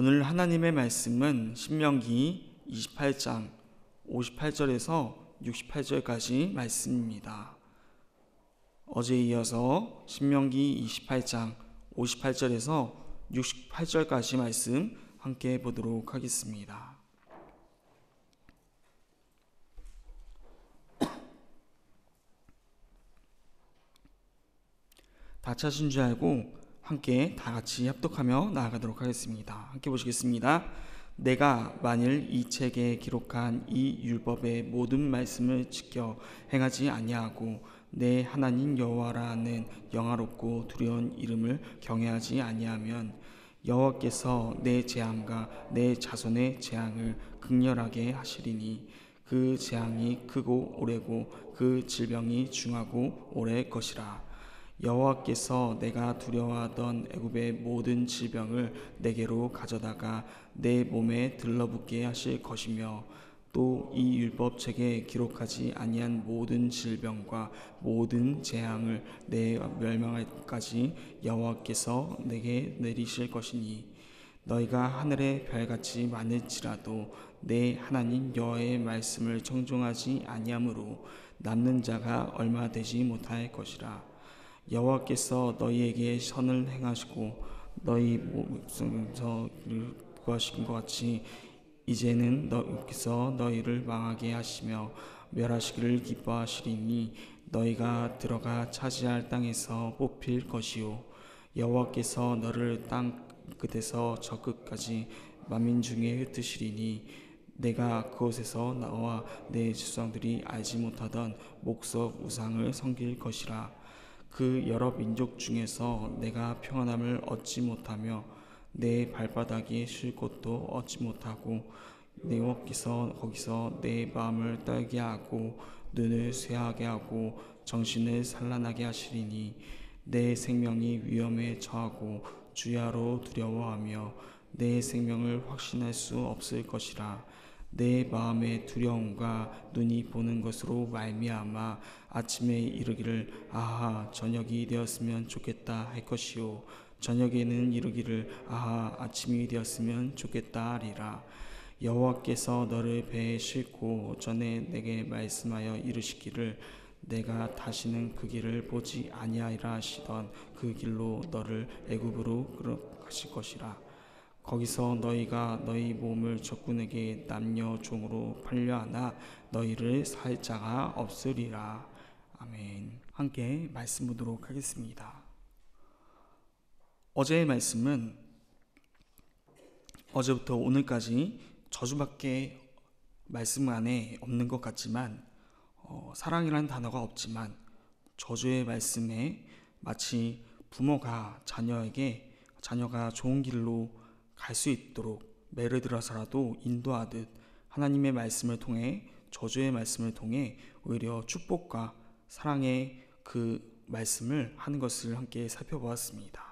오늘 하나님의 말씀은 신명기 28장 58절에서 68절까지 말씀입니다. 어제에 이어서 신명기 28장 58절에서 68절까지 말씀 함께 보도록 하겠습니다. 다 찾은 줄 알고 함께 다 같이 합독하며 나아가도록 하겠습니다. 함께 보시겠습니다. 내가 만일 이 책에 기록한 이 율법의 모든 말씀을 지켜 행하지 아니하고 내 하나님 여호와라는 영화롭고 두려운 이름을 경외하지 아니하면 여호와께서 내 재앙과 내 자손의 재앙을 극렬하게 하시리니 그 재앙이 크고 오래고 그 질병이 중하고 오래 것이라. 여호와께서 내가 두려워하던 애굽의 모든 질병을 내게로 가져다가 내 몸에 들러붙게 하실 것이며 또 이 율법책에 기록하지 아니한 모든 질병과 모든 재앙을 내 멸망할까지 여호와께서 내게 내리실 것이니 너희가 하늘의 별같이 많을지라도 내 하나님 여호와의 말씀을 청종하지 아니하므로 남는 자가 얼마 되지 못할 것이라. 여호와께서 너희에게 선을 행하시고 너희 목숨에서 구하신 것 같이 이제는 너희께서 너희를 망하게 하시며 멸하시기를 기뻐하시리니 너희가 들어가 차지할 땅에서 뽑힐 것이요 여호와께서 너를 땅 끝에서 저 끝까지 만민 중에 흩으시리니 내가 그곳에서 너와 내 조상들이 알지 못하던 목석 우상을 섬길 것이라. 그 여러 민족 중에서 내가 평안함을 얻지 못하며 내 발바닥에 쉴 곳도 얻지 못하고 여호와께서 거기서 내 마음을 떨게 하고 눈을 쇠하게 하고 정신을 산란하게 하시리니 내 생명이 위험에 처하고 주야로 두려워하며 내 생명을 확신할 수 없을 것이라. 내 마음의 두려움과 눈이 보는 것으로 말미암아 아침에 이르기를 아하 저녁이 되었으면 좋겠다 할 것이요 저녁에는 이르기를 아하 아침이 되었으면 좋겠다 하리라. 여호와께서 너를 배에 싣고 전에 내게 말씀하여 이르시기를 내가 다시는 그 길을 보지 아니하리라 하시던 그 길로 너를 애굽으로 끌어가실 것이라. 거기서 너희가 너희 몸을 적군에게 남녀 종으로 팔려하나 너희를 살 자가 없으리라. 아멘. 함께 말씀 보도록 하겠습니다. 어제의 말씀은 어제부터 오늘까지 저주밖에 말씀 안에 없는 것 같지만 사랑이라는 단어가 없지만 저주의 말씀에 마치 부모가 자녀가 좋은 길로 갈 수 있도록 매를 들어서라도 인도하듯 하나님의 말씀을 통해 저주의 말씀을 통해 오히려 축복과 사랑의 그 말씀을 하는 것을 함께 살펴보았습니다.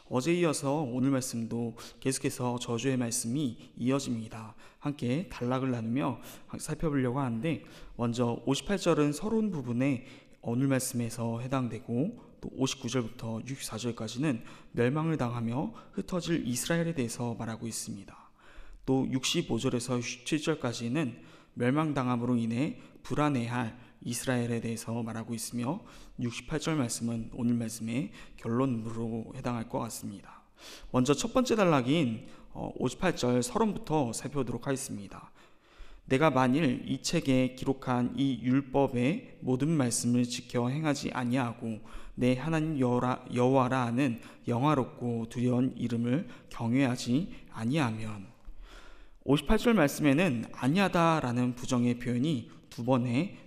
어제 이어서 오늘 말씀도 계속해서 저주의 말씀이 이어집니다. 함께 단락을 나누며 살펴보려고 하는데 먼저 58절은 서론 부분에 오늘 말씀에서 해당되고 또 59절부터 64절까지는 멸망을 당하며 흩어질 이스라엘에 대해서 말하고 있습니다. 또 65절에서 67절까지는 멸망당함으로 인해 불안해할 이스라엘에 대해서 말하고 있으며 68절 말씀은 오늘 말씀의 결론으로 해당할 것 같습니다. 먼저 첫 번째 단락인 58절 서론부터 살펴보도록 하겠습니다. 내가 만일 이 책에 기록한 이 율법의 모든 말씀을 지켜 행하지 아니하고 내 하나님 여호와라 하는 영화롭고 두려운 이름을 경외하지 아니하면 58절 말씀에는 아니하다라는 부정의 표현이 두 번에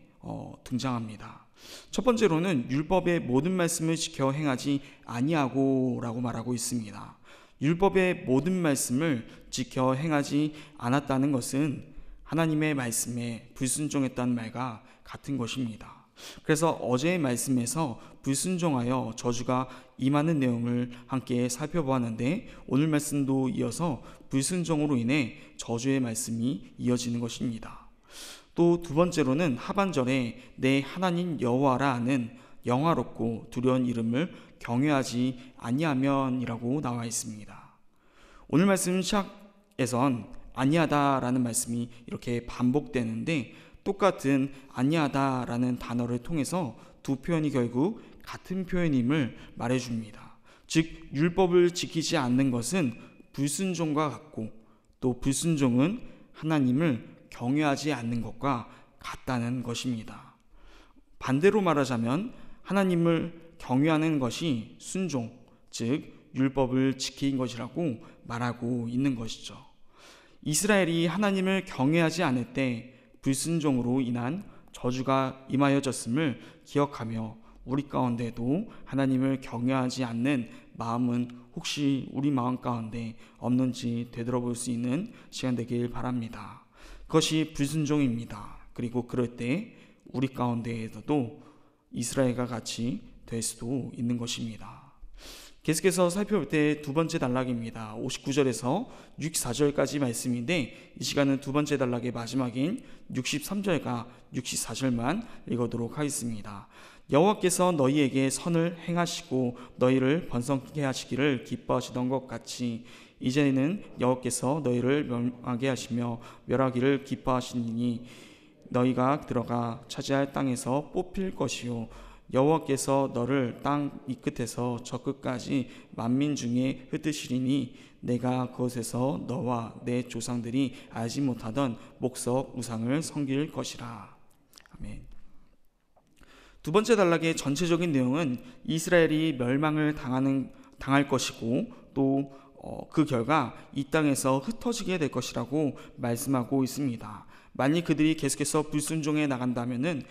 등장합니다. 첫 번째로는 율법의 모든 말씀을 지켜 행하지 아니하고 라고 말하고 있습니다. 율법의 모든 말씀을 지켜 행하지 않았다는 것은 하나님의 말씀에 불순종했다는 말과 같은 것입니다. 그래서 어제의 말씀에서 불순종하여 저주가 임하는 내용을 함께 살펴보았는데 오늘 말씀도 이어서 불순종으로 인해 저주의 말씀이 이어지는 것입니다. 또 두 번째로는 하반절에 내 하나님 여호와라 하는 영화롭고 두려운 이름을 경외하지 아니하면이라고 나와 있습니다. 오늘 말씀 10절에선 아니하다라는 말씀이 이렇게 반복되는데, 똑같은 아니하다라는 단어를 통해서 두 표현이 결국 같은 표현임을 말해줍니다. 즉, 율법을 지키지 않는 것은 불순종과 같고, 또 불순종은 하나님을 경외하지 않는 것과 같다는 것입니다. 반대로 말하자면 하나님을 경외하는 것이 순종, 즉 율법을 지킨 것이라고 말하고 있는 것이죠. 이스라엘이 하나님을 경외하지 않을 때 불순종으로 인한 저주가 임하여졌음을 기억하며, 우리 가운데도 하나님을 경외하지 않는 마음은 혹시 우리 마음 가운데 없는지 되돌아볼 수 있는 시간 되길 바랍니다. 그것이 불순종입니다. 그리고 그럴 때 우리 가운데에서도 이스라엘과 같이 될 수도 있는 것입니다. 계속해서 살펴볼 때 두 번째 단락입니다. 59절에서 64절까지 말씀인데, 이 시간은 두 번째 단락의 마지막인 63절과 64절만 읽어도록 하겠습니다. 여호와께서 너희에게 선을 행하시고 너희를 번성케 하시기를 기뻐하시던 것 같이 이제는 여호와께서 너희를 멸하게 하시며 멸하기를 기뻐하시니 너희가 들어가 차지할 땅에서 뽑힐 것이요 여호와께서 너를 땅 이 끝에서 저 끝까지 만민 중에 흩으시리니 내가 그곳에서 너와 내 조상들이 알지 못하던 목석 우상을 섬길 것이라. 아멘. 두 번째 단락의 전체적인 내용은 이스라엘이 멸망을 당할 것이고, 또 그 결과 이 땅에서 흩어지게 될 것이라고 말씀하고 있습니다. 만일 그들이 계속해서 불순종해 나간다면은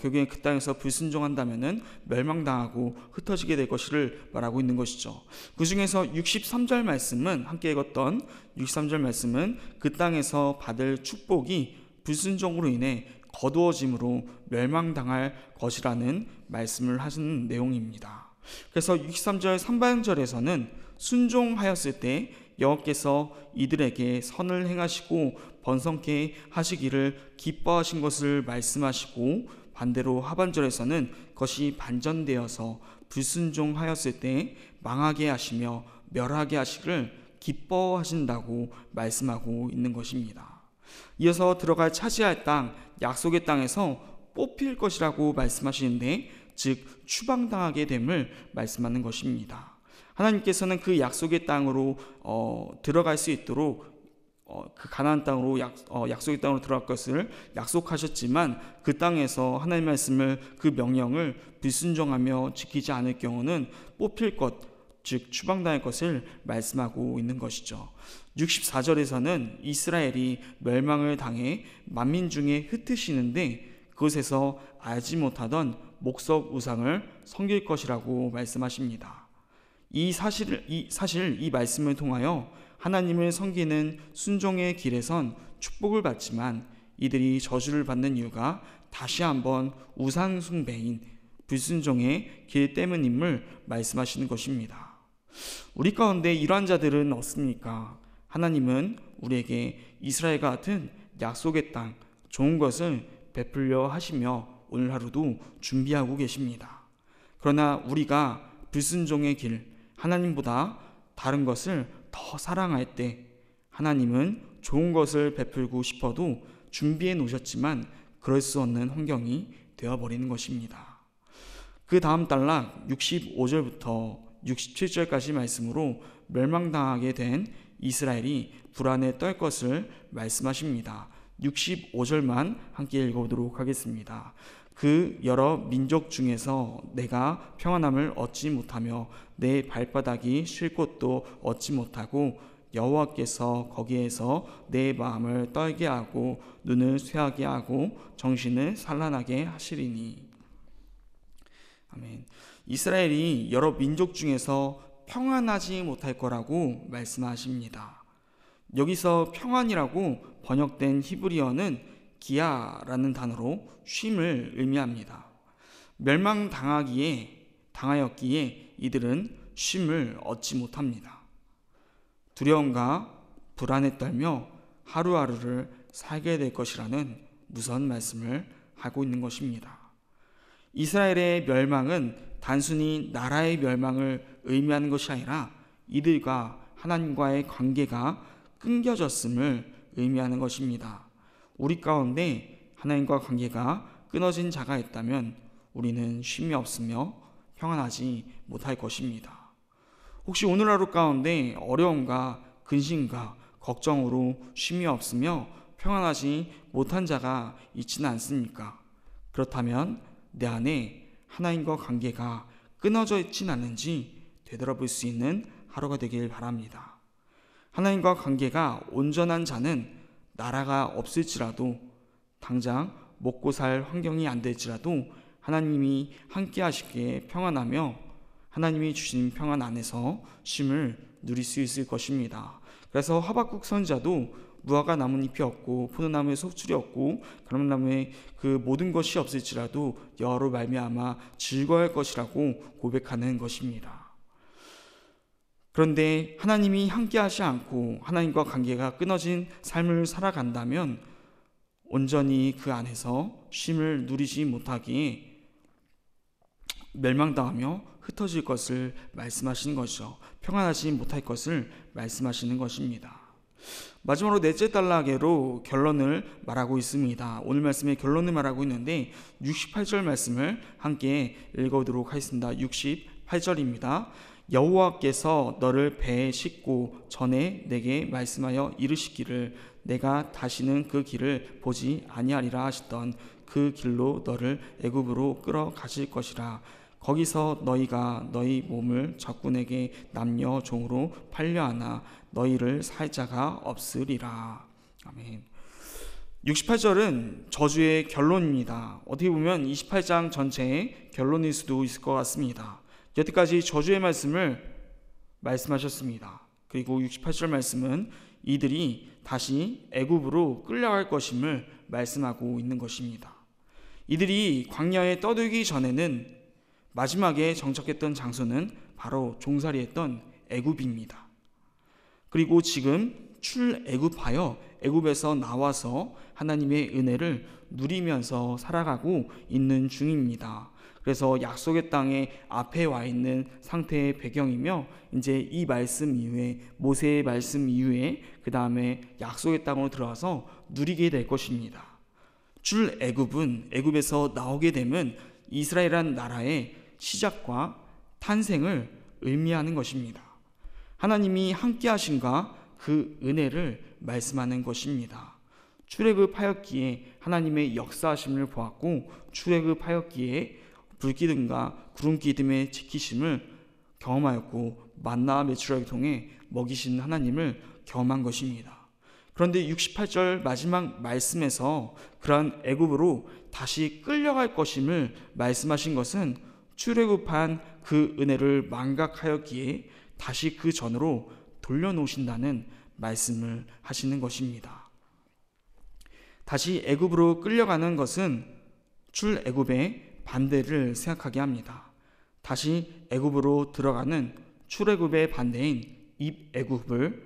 결국엔 그 땅에서 불순종한다면은 멸망당하고 흩어지게 될 것을 말하고 있는 것이죠. 그 중에서 63절 말씀은, 함께 읽었던 63절 말씀은 그 땅에서 받을 축복이 불순종으로 인해 거두어짐으로 멸망당할 것이라는 말씀을 하시는 내용입니다. 그래서 63절 상반절에서는 순종하였을 때 여호와께서 이들에게 선을 행하시고 번성케 하시기를 기뻐하신 것을 말씀하시고, 반대로 하반절에서는 그것이 반전되어서 불순종하였을 때 망하게 하시며 멸하게 하시기를 기뻐하신다고 말씀하고 있는 것입니다. 이어서 들어갈 차지할 땅, 약속의 땅에서 뽑힐 것이라고 말씀하시는데, 즉 추방당하게 됨을 말씀하는 것입니다. 하나님께서는 그 약속의 땅으로 들어갈 수 있도록 그 가나안 땅으로 약속의 땅으로 들어갈 것을 약속하셨지만, 그 땅에서 하나님의 말씀을, 그 명령을 불순종하며 지키지 않을 경우는 뽑힐 것, 즉 추방당할 것을 말씀하고 있는 것이죠. 64절에서는 이스라엘이 멸망을 당해 만민 중에 흩으시는데, 그곳에서 알지 못하던 목석 우상을 섬길 것이라고 말씀하십니다. 사실 이 말씀을 통하여 하나님을 섬기는 순종의 길에선 축복을 받지만, 이들이 저주를 받는 이유가 다시 한번 우상 숭배인 불순종의 길 때문임을 말씀하시는 것입니다. 우리 가운데 이러한 자들은 없습니까? 하나님은 우리에게 이스라엘과 같은 약속의 땅, 좋은 것을 베풀려 하시며 오늘 하루도 준비하고 계십니다. 그러나 우리가 불순종의 길, 하나님보다 다른 것을 더 사랑할 때 하나님은 좋은 것을 베풀고 싶어도 준비해 놓으셨지만 그럴 수 없는 환경이 되어버리는 것입니다. 그 다음 단락 65절부터 67절까지 말씀으로 멸망당하게 된 이스라엘이 불안에 떨 것을 말씀하십니다. 65절만 함께 읽어보도록 하겠습니다. 그 여러 민족 중에서 내가 평안함을 얻지 못하며 내 발바닥이 쉴 곳도 얻지 못하고 여호와께서 거기에서 내 마음을 떨게 하고 눈을 쇠하게 하고 정신을 산란하게 하시리니. 아멘. 이스라엘이 여러 민족 중에서 평안하지 못할 거라고 말씀하십니다. 여기서 평안이라고 번역된 히브리어는 기아라는 단어로 쉼을 의미합니다. 멸망당하였기에 이들은 쉼을 얻지 못합니다. 두려움과 불안에 떨며 하루하루를 살게 될 것이라는 무서운 말씀을 하고 있는 것입니다. 이스라엘의 멸망은 단순히 나라의 멸망을 의미하는 것이 아니라 이들과 하나님과의 관계가 끊겨졌음을 의미하는 것입니다. 우리 가운데 하나님과 관계가 끊어진 자가 있다면 우리는 쉼이 없으며 평안하지 못할 것입니다. 혹시 오늘 하루 가운데 어려움과 근심과 걱정으로 쉼이 없으며 평안하지 못한 자가 있지는 않습니까? 그렇다면 내 안에 하나님과 관계가 끊어져 있진 않는지 되돌아볼 수 있는 하루가 되길 바랍니다. 하나님과 관계가 온전한 자는 나라가 없을지라도, 당장 먹고 살 환경이 안 될지라도 하나님이 함께 하시기에 평안하며 하나님이 주신 평안 안에서 쉼을 누릴 수 있을 것입니다. 그래서 하박국 선지자도 무화과 나뭇잎이 없고 포도나무에 속줄이 없고 감람나무에 그 모든 것이 없을지라도 여호와로 말미암아 즐거워할 것이라고 고백하는 것입니다. 그런데 하나님이 함께하지 않고 하나님과 관계가 끊어진 삶을 살아간다면 온전히 그 안에서 쉼을 누리지 못하기에 멸망당하며 흩어질 것을 말씀하시는 것이죠. 평안하지 못할 것을 말씀하시는 것입니다. 마지막으로 넷째 단락으로 결론을 말하고 있습니다. 오늘 말씀의 결론을 말하고 있는데 68절 말씀을 함께 읽어보도록 하겠습니다. 68절입니다. 여호와께서 너를 배에 싣고 전에 내게 말씀하여 이르시기를 내가 다시는 그 길을 보지 아니하리라 하시던 그 길로 너를 애굽으로 끌어가실 것이라. 거기서 너희가 너희 몸을 적군에게 남녀 종으로 팔려하나 너희를 살 자가 없으리라. 아멘. 68절은 저주의 결론입니다. 어떻게 보면 28장 전체의 결론일 수도 있을 것 같습니다. 여태까지 저주의 말씀을 말씀하셨습니다. 그리고 68절 말씀은 이들이 다시 애굽으로 끌려갈 것임을 말씀하고 있는 것입니다. 이들이 광야에 떠들기 전에는 마지막에 정착했던 장소는 바로 종살이했던 애굽입니다. 그리고 지금 출애굽하여 애굽에서 나와서 하나님의 은혜를 누리면서 살아가고 있는 중입니다. 그래서 약속의 땅에 앞에 와 있는 상태의 배경이며 이제 이 말씀 이후에 모세의 말씀 이후에 그 다음에 약속의 땅으로 들어와서 누리게 될 것입니다. 출애굽은 애굽에서 나오게 되면 이스라엘이라는 나라의 시작과 탄생을 의미하는 것입니다. 하나님이 함께 하심과 그 은혜를 말씀하는 것입니다. 출애굽하였기에 하나님의 역사하심을 보았고 출애굽하였기에 불기둥과 구름기둥의 지키심을 경험하였고 만나와 메추라기 통해 먹이신 하나님을 경험한 것입니다. 그런데 68절 마지막 말씀에서 그러한 애굽으로 다시 끌려갈 것임을 말씀하신 것은 출애굽한 그 은혜를 망각하였기에 다시 그 전으로 돌려놓으신다는 말씀을 하시는 것입니다. 다시 애굽으로 끌려가는 것은 출애굽의 반대를 생각하게 합니다. 다시 애굽으로 들어가는 출애굽의 반대인 입애굽은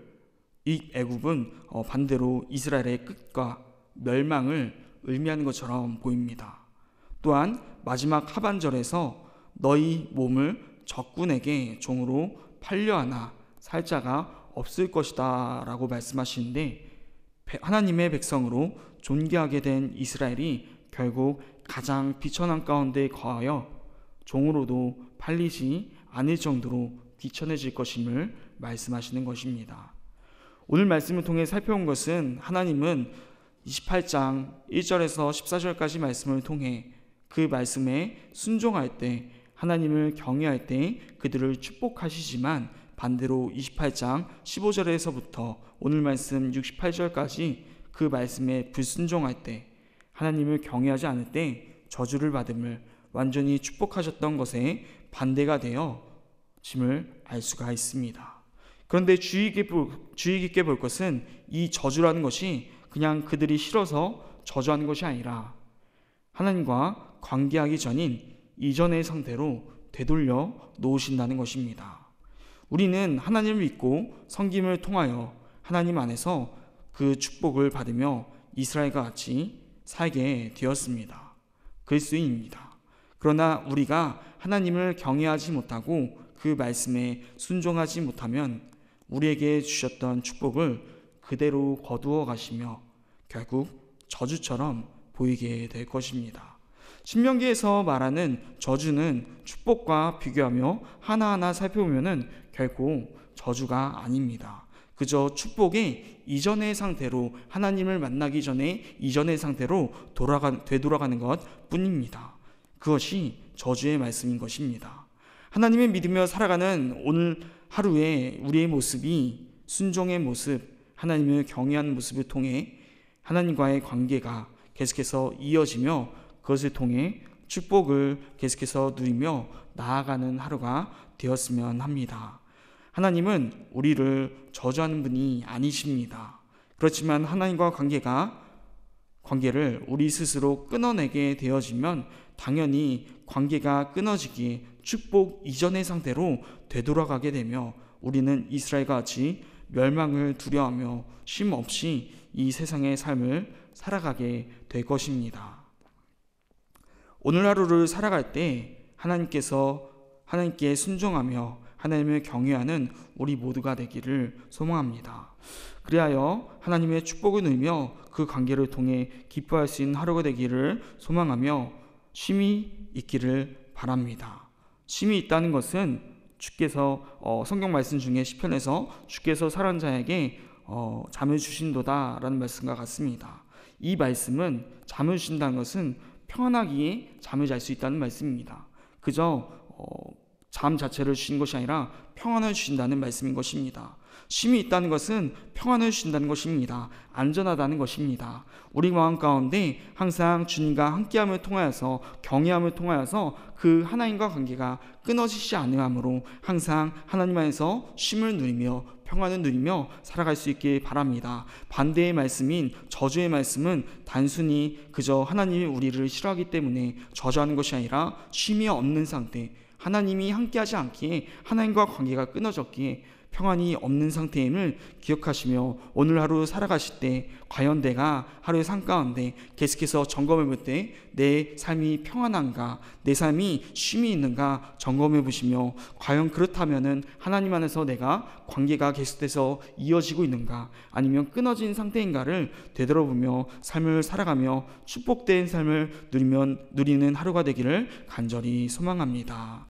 반대로 이스라엘의 끝과 멸망을 의미하는 것처럼 보입니다. 또한 마지막 하반절에서 너희 몸을 적군에게 종으로 팔려하나 살 자가 없을 것이다 라고 말씀하시는데 하나님의 백성으로 존귀하게 된 이스라엘이 결국 가장 비천한 가운데 거하여 종으로도 팔리지 않을 정도로 비천해질 것임을 말씀하시는 것입니다. 오늘 말씀을 통해 살펴본 것은 하나님은 28장 1절에서 14절까지 말씀을 통해 그 말씀에 순종할 때 하나님을 경외할 때 그들을 축복하시지만 반대로 28장 15절에서부터 오늘 말씀 68절까지 그 말씀에 불순종할 때 하나님을 경외하지 않을 때 저주를 받음을 완전히 축복하셨던 것에 반대가 되어 짐을 알 수가 있습니다. 그런데 주의 깊게 볼 것은 이 저주라는 것이 그냥 그들이 싫어서 저주하는 것이 아니라 하나님과 관계하기 전인 이전의 상태로 되돌려 놓으신다는 것입니다. 우리는 하나님을 믿고 섬김을 통하여 하나님 안에서 그 축복을 받으며 이스라엘과 같이 살게 되었습니다. 그리스도인입니다. 그러나 우리가 하나님을 경외하지 못하고 그 말씀에 순종하지 못하면 우리에게 주셨던 축복을 그대로 거두어 가시며 결국 저주처럼 보이게 될 것입니다. 신명기에서 말하는 저주는 축복과 비교하며 하나하나 살펴보면 결코 저주가 아닙니다. 그저 축복의 이전의 상태로, 하나님을 만나기 전에 이전의 상태로 되돌아가는 것 뿐입니다. 그것이 저주의 말씀인 것입니다. 하나님을 믿으며 살아가는 오늘 하루의 우리의 모습이 순종의 모습, 하나님을 경외하는 모습을 통해 하나님과의 관계가 계속해서 이어지며 그것을 통해 축복을 계속해서 누리며 나아가는 하루가 되었으면 합니다. 하나님은 우리를 저주하는 분이 아니십니다. 그렇지만 하나님과 관계를 우리 스스로 끊어내게 되어지면 당연히 관계가 끊어지기에 축복 이전의 상태로 되돌아가게 되며 우리는 이스라엘과 같이 멸망을 두려워하며 쉼 없이 이 세상의 삶을 살아가게 될 것입니다. 오늘 하루를 살아갈 때 하나님께 순종하며 하나님을 경외하는 우리 모두가 되기를 소망합니다. 그리하여 하나님의 축복을 누리며 그 관계를 통해 기뻐할 수 있는 하루가 되기를 소망하며 쉼이 있기를 바랍니다. 쉼이 있다는 것은 주께서 성경 말씀 중에 시편에서 주께서 사랑하는 자에게 잠을 주신도다 라는 말씀과 같습니다. 이 말씀은 잠을 주신다는 것은 평안하기에 잠을 잘 수 있다는 말씀입니다. 그저 잠 자체를 주신 것이 아니라 평안을 주신다는 말씀인 것입니다. 쉼이 있다는 것은 평안을 주신다는 것입니다. 안전하다는 것입니다. 우리 마음 가운데 항상 주님과 함께함을 통하여서 경외함을 통하여서 그 하나님과 관계가 끊어지지 않으므로 항상 하나님 안에서 쉼을 누리며 평안을 누리며 살아갈 수 있길 바랍니다. 반대의 말씀인 저주의 말씀은 단순히 그저 하나님이 우리를 싫어하기 때문에 저주하는 것이 아니라 쉼이 없는 상태, 하나님이 함께하지 않기에 하나님과 관계가 끊어졌기에 평안이 없는 상태임을 기억하시며 오늘 하루 살아가실 때 과연 내가 하루의 삶 가운데 계속해서 점검해 볼 때 내 삶이 평안한가, 내 삶이 쉼이 있는가 점검해 보시며 과연 그렇다면은 하나님 안에서 내가 관계가 계속돼서 이어지고 있는가 아니면 끊어진 상태인가를 되돌아보며 삶을 살아가며 축복된 삶을 누리는 하루가 되기를 간절히 소망합니다.